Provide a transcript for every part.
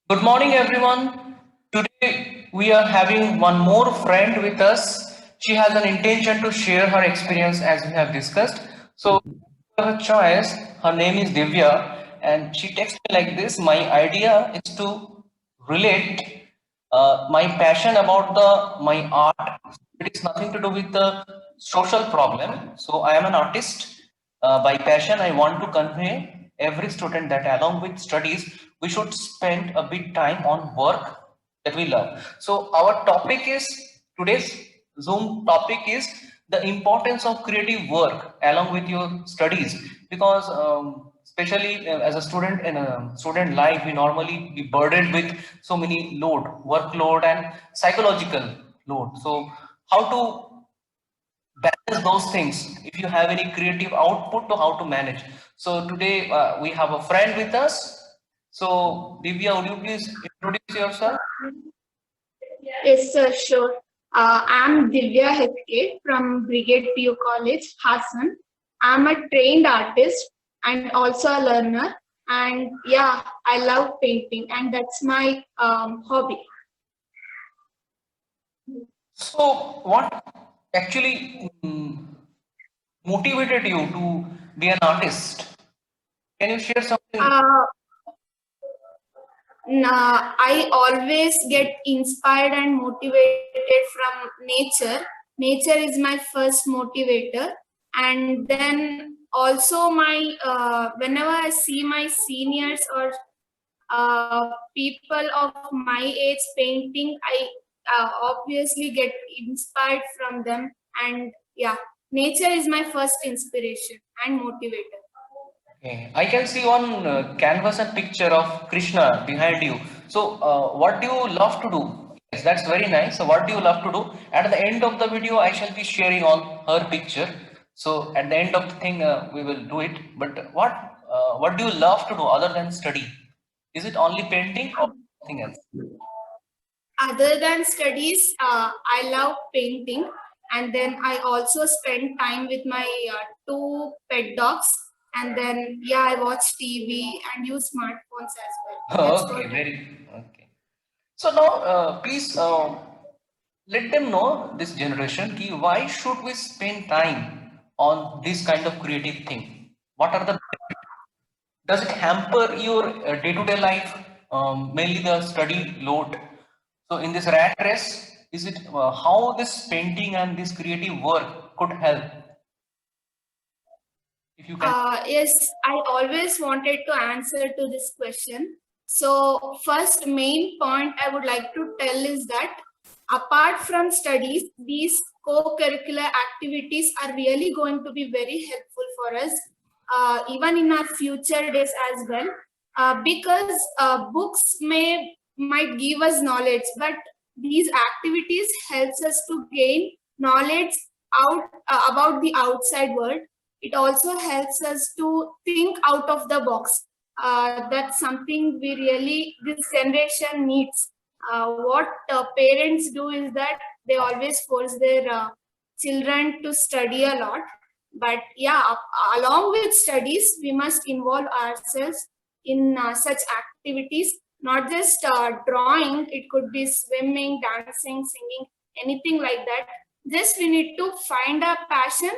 Good morning, everyone. Today we are having one more friend with us. She has an intention to share her experience as we have discussed. So, her choice, her name is Divya, and she texts me like this. My idea is to relate my passion about the my art. It is nothing to do with the social problem. So, I am an artist by passion. I want to convey every student that along with studies we should spend a bit time on work that we love. So our topic is today's Zoom topic is the importance of creative work along with your studies, because especially as a student in a student life we normally be burdened with so many workload and psychological load. So how to balance those things, if you have any creative output to how to manage. So today we have a friend with us. So Divya, would you please introduce yourself? Yes, sir, sure. I'm Divya HK from Brigade PU College, Hassan. I'm a trained artist and also a learner. And yeah, I love painting, and that's my hobby. So what actually motivated you to be an artist? Can you share something? Uh, I always get inspired and motivated from nature. Nature is my first motivator, and then also my whenever I see my seniors or people of my age painting, I obviously get inspired from them. And yeah, nature is my first inspiration and motivator. Okay. I can see one canvas and picture of Krishna behind you. So, what do you love to do? Yes, that's very nice. So, what do you love to do? At the end of the video, I shall be sharing on her picture. So, at the end of the thing, we will do it. But what do you love to do other than study? Is it only painting or something else? Other than studies, I love painting, and then I also spend time with my two pet dogs. And then yeah, I watch TV and use smartphones as well. That's Okay, what I do. very okay. So now, please let them know this generation ki why should we spend time on this kind of creative thing? What are the does it hamper your day-to-day life, mainly the study load? So in this rat race, is it how this painting and this creative work could help? If you can. Yes, I always wanted to answer to this question. So, first main point I would like to tell is that apart from studies, these co-curricular activities are really going to be very helpful for us, even in our future days as well. Because books might give us knowledge, but these activities helps us to gain knowledge out about the outside world. It also helps us to think out of the box. That's something we really, this generation needs. What parents do is that they always force their children to study a lot. But yeah, along with studies, we must involve ourselves in such activities, not just drawing. It could be swimming, dancing, singing, anything like that. Just we need to find a passion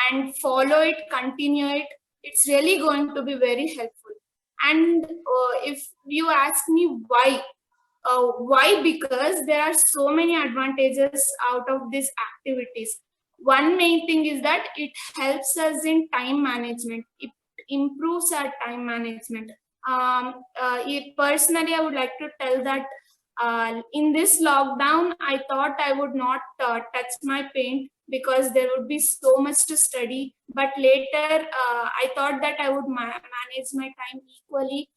and follow it, continue it. It's really going to be very helpful. And if you ask me why? Because there are so many advantages out of these activities. One main thing is that it helps us in time management. It improves our time management. Personally, I would like to tell that in this lockdown, I thought I would not touch my paint because there would be so much to study. But later, I thought that I would manage my time equally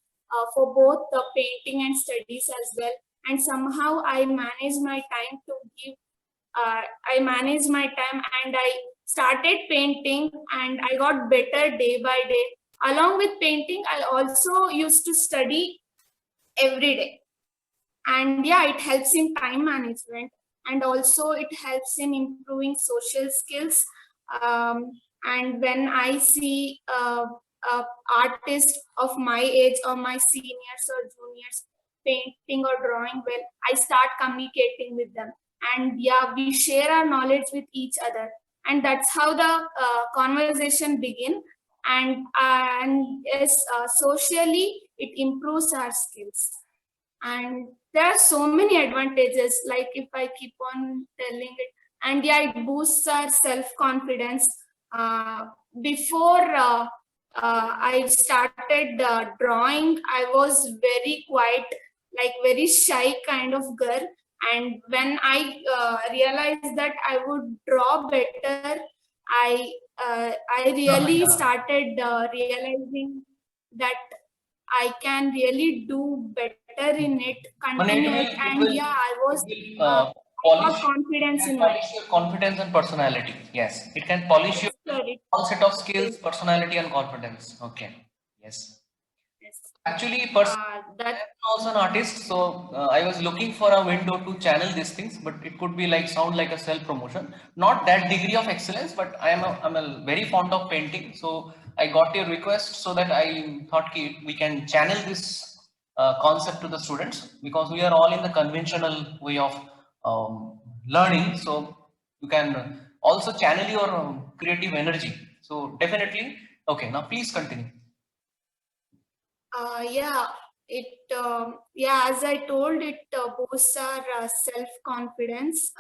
for both the painting and studies as well. And somehow I managed my time to give. I managed my time and I started painting and I got better day by day. Along with painting, I also used to study every day. And yeah, it helps in time management, and also it helps in improving social skills. And when I see artists of my age or my seniors or juniors, painting or drawing well, I start communicating with them. And yeah, we share our knowledge with each other. And that's how the conversation begin. And yes, socially, it improves our skills. And there are so many advantages, like if I keep on telling it, and yeah, it boosts our self-confidence. Before I started drawing, I was very quiet, like very shy kind of girl. And when I realized that I would draw better, I really Yeah. started realizing that I can really do better in it, And continue it, and yeah, it will I got polish, it confidence can in polish myself. your confidence and personality. Yes, it can polish your Yes, sir, all set of skills, yes, personality, and confidence. Okay. Yes. yes. Actually, personally, That I'm also an artist, so I was looking for a window to channel these things, but it could be like sound like a self promotion. Not that degree of excellence, but I'm a very fond of painting. So I got your request so that I thought we can channel this concept to the students because we are all in the conventional way of learning. So you can also channel your creative energy. So definitely, okay. Now please continue. yeah, yeah, as I told, it boosts our self confidence,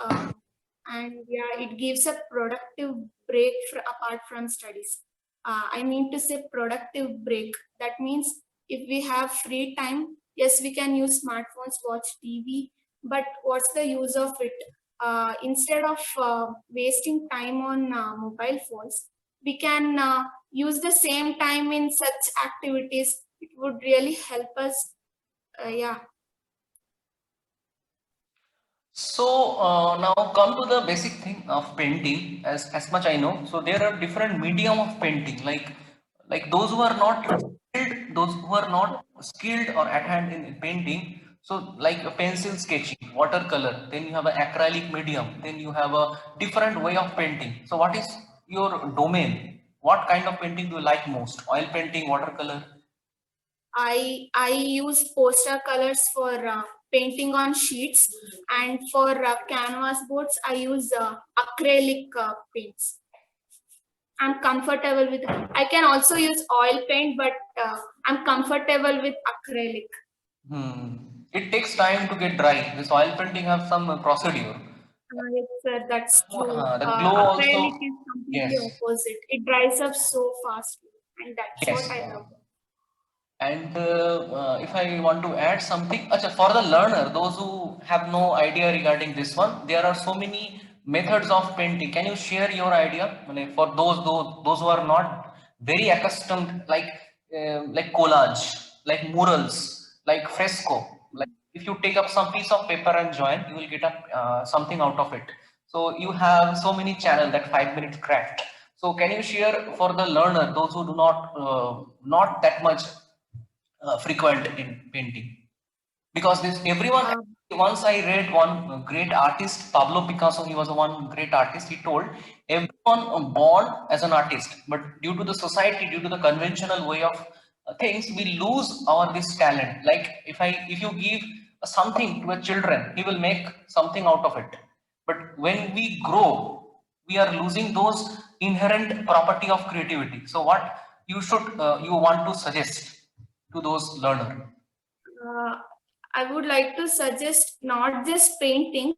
and yeah, it gives a productive break apart from studies. I mean to say productive break. That means if we have free time, yes, we can use smartphones, watch TV, but what's the use of it? Instead of wasting time on mobile phones, we can use the same time in such activities. It would really help us. Yeah. So now come to the basic thing of painting. As much I know, so there are different medium of painting. Like those who are not skilled, those who are not skilled or at hand in painting. So like a pencil sketching, watercolor. Then you have an acrylic medium. Then you have a different way of painting. So what is your domain? What kind of painting do you like most? Oil painting, watercolor? I use poster colors for painting on sheets, and for canvas boards I use acrylic paints. I'm comfortable with. I can also use oil paint, but I'm comfortable with acrylic. Hmm. It takes time to get dry. This oil painting have some procedure. Yes, sir, that's true. The glow also, Acrylic is completely yes, opposite. It dries up so fast, and that's what yes. I love. And if I want to add something, acha, for the learner, those who have no idea regarding this one, there are so many methods of painting. Can you share your idea? Like for those who are not very accustomed, like collage, like murals, like fresco. Like if you take up some piece of paper and join, you will get up something out of it. So you have so many channel that 5 minute craft. So can you share for the learner, those who do not that much frequent in painting? Because this everyone, Uh, once I read one great artist, Pablo Picasso, he was one great artist. He told everyone born as an artist, but due to the society, due to the conventional way of things, we lose our this talent. Like if you give something to a children, he will make something out of it. But when we grow, we are losing those inherent property of creativity. So what you want to suggest to those learner? uh, I would like to suggest not just painting.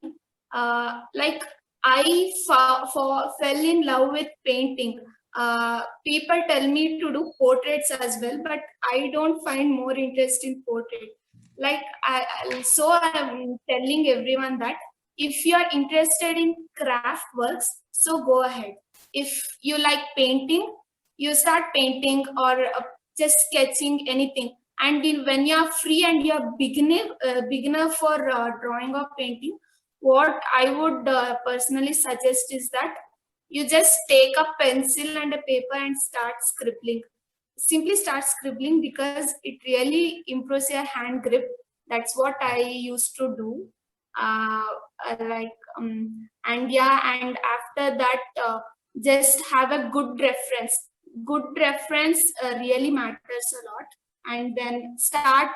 Like fell in love with painting. People tell me to do portraits as well, but I don't find more interest in portrait. Like so I'm telling everyone that if you are interested in craft works, so go ahead. If you like painting, you start painting or just sketching anything. And when you are free and you are beginner for drawing or painting, what I would personally suggest is that you just take a pencil and a paper and start scribbling. Simply start scribbling because it really improves your hand grip. That's what I used to do. uh, and yeah, and after that, just have a good reference. Good reference really matters a lot. and then start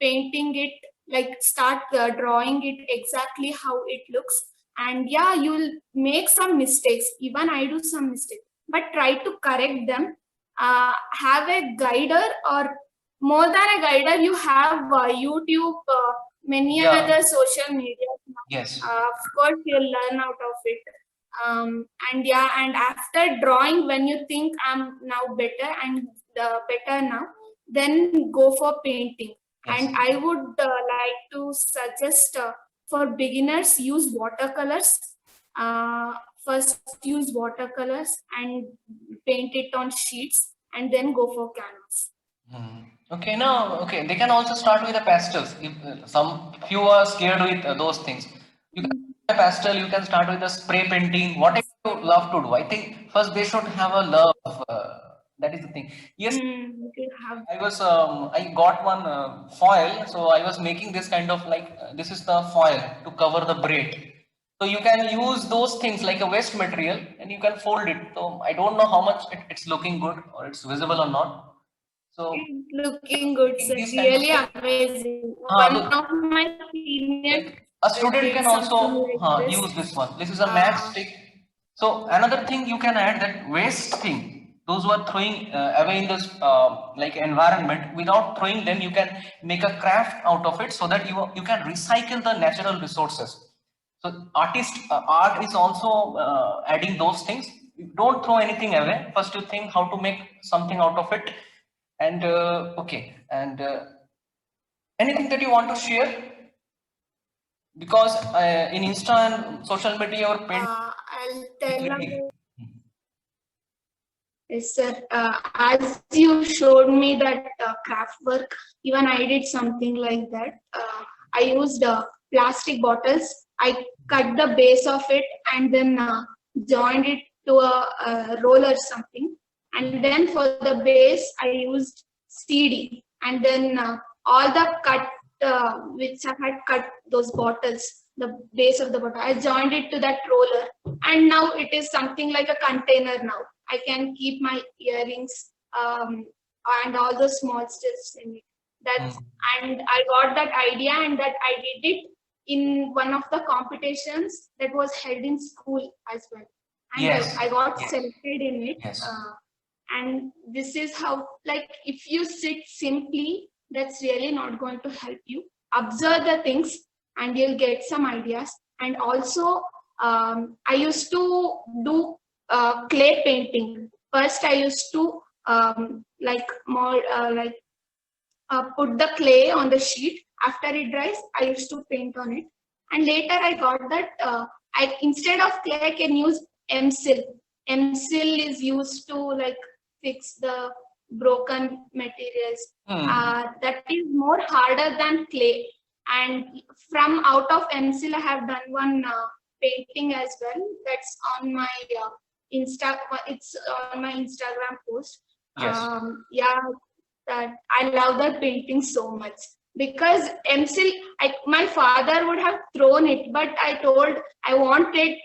painting it, like start drawing it exactly how it looks. And yeah, you'll make some mistakes, even I do some mistakes, but try to correct them. Have a guider, or more than a guider, you have YouTube, many Yeah. other social media. Yes. Of course, you'll learn out of it. And yeah, and after drawing, when you think I'm now better and better now, then go for painting. Yes. And I would like to suggest for beginners, use watercolors. First, use watercolors and paint it on sheets, and then go for canvas. Okay, now, okay, they can also start with the pastels. If some few are scared with those things, you can a pastel. You can start with the spray painting. Whatever you love to do. I think first they should have a love. That is the thing. Yes, You have. I got one foil, so I was making this kind of like this is the foil to cover the braid. So you can use those things like a waste material and you can fold it. So I don't know how much it's looking good or it's visible or not. So It's looking good, sir. these kind of Really things. amazing. One Look, of my seniors like a student did can something also like this. use this one. This is a matchstick. So another thing you can add, that waste thing. Those who are throwing away in this like environment, without throwing them, you can make a craft out of it so that you can recycle the natural resources. So art is also adding those things. You don't throw anything away. First you think how to make something out of it. And okay, and anything that you want to share? Because in Insta and social media or print, I'll tell about. creating. Yes, sir. As you showed me that craft work, even I did something like that. I used plastic bottles. I cut the base of it and then joined it to a roll or something. And then for the base, I used CD. And then all the cut, which I had cut those bottles, the base of the bottle, I joined it to that roller. And now it is something like a container now. I can keep my earrings and all the small stuffs in it. That's and I got that idea, and that I did it in one of the competitions that was held in school as well. And Yes. I got Yes. selected in it. Yes. And this is how, like, if you sit simply, that's really not going to help you. Observe the things and you'll get some ideas. And also, I used to do clay painting. First, I used to put the clay on the sheet. After it dries, I used to paint on it. And later, I got that I instead of clay, I can use MSIL. MSIL is used to like fix the broken materials. That is more harder than clay. And from out of MSIL, I have done one painting as well. That's on my It's on my Instagram post. Yes. Yeah, that I love that painting so much, because MSIL, my father would have thrown it, but I told I want it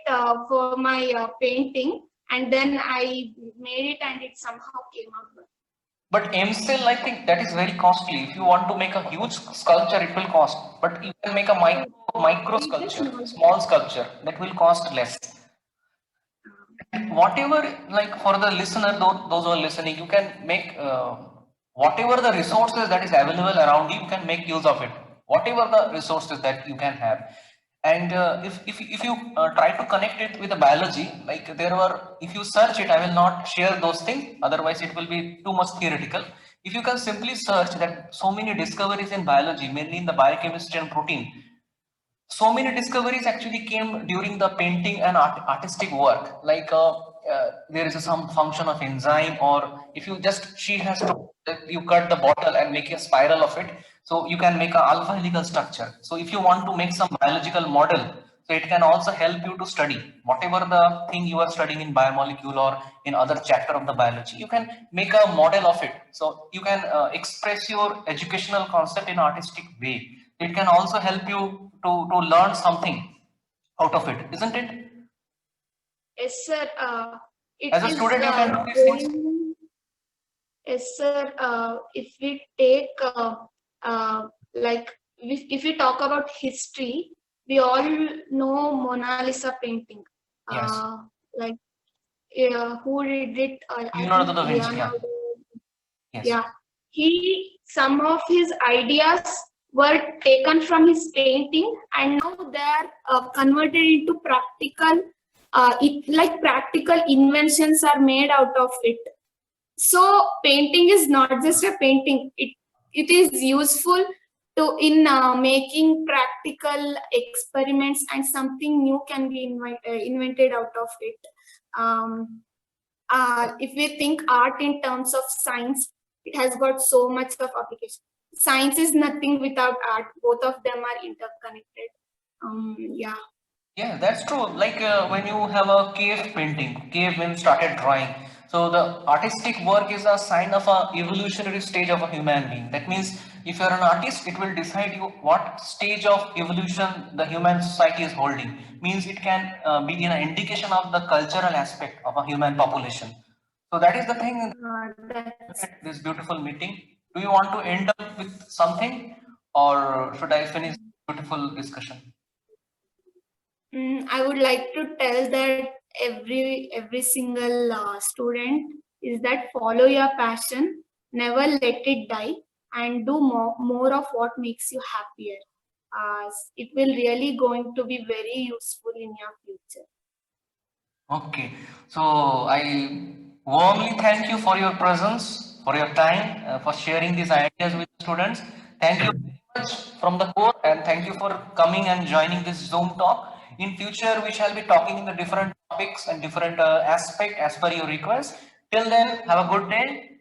for my painting, and then I made it, and it somehow came out. But MSIL, I think that is very costly. If you want to make a huge sculpture, it will cost. But you can make a micro sculpture, small sculpture, that will cost less. Whatever, like for the listener, those who are listening, you can make whatever the resources that is available around you, you can make use of it. Whatever the resources that you can have. And if you try to connect it with the biology, like if you search it, I will not share those things, otherwise it will be too much theoretical. If you can simply search that so many discoveries in biology, mainly in the biochemistry and protein, so many discoveries actually came during the painting and artistic work. Like there is some function of enzyme, or if you just you cut the bottle and make a spiral of it, so you can make an alpha helical structure. So if you want to make some biological model, so it can also help you to study whatever the thing you are studying in biomolecule or in other chapter of the biology. You can make a model of it. So you can express your educational concept in artistic way. It can also help you to learn something out of it, isn't it? Yes, sir. As a student, you can do these things. Yes, sir. If we take like if we talk about history, we all know Mona Lisa painting. Yes. Like who did it? I Leonardo think da Vinci. Yeah. Leonardo. Yes. Yeah, some of his ideas were taken from his painting, and now they are converted into practical. Practical inventions are made out of it. So painting is not just a painting. It is useful to in making practical experiments, and something new can be invented out of it. Um, if we think art in terms of science, it has got so much of application. Science is nothing without art. Both of them are interconnected. Yeah. Yeah, that's true. Like when you have a cave painting, cavemen started drawing. So the artistic work is a sign of a evolutionary stage of a human being. That means if you're an artist, it will decide you what stage of evolution the human society is holding. Means it can be an indication of the cultural aspect of a human population. So that is the thing That's at this beautiful meeting. Do you want to end up with something, or should I finish this beautiful discussion? I would like to tell that every single student is that follow your passion, never let it die, and do more of what makes you happier. It will really going to be very useful in your future. Okay, so I warmly thank you for your presence, for your time, for sharing these ideas with students. Thank you very much from the core, and thank you for coming and joining this Zoom talk. In future, we shall be talking in the different topics and different aspect as per your request. Till then, have a good day.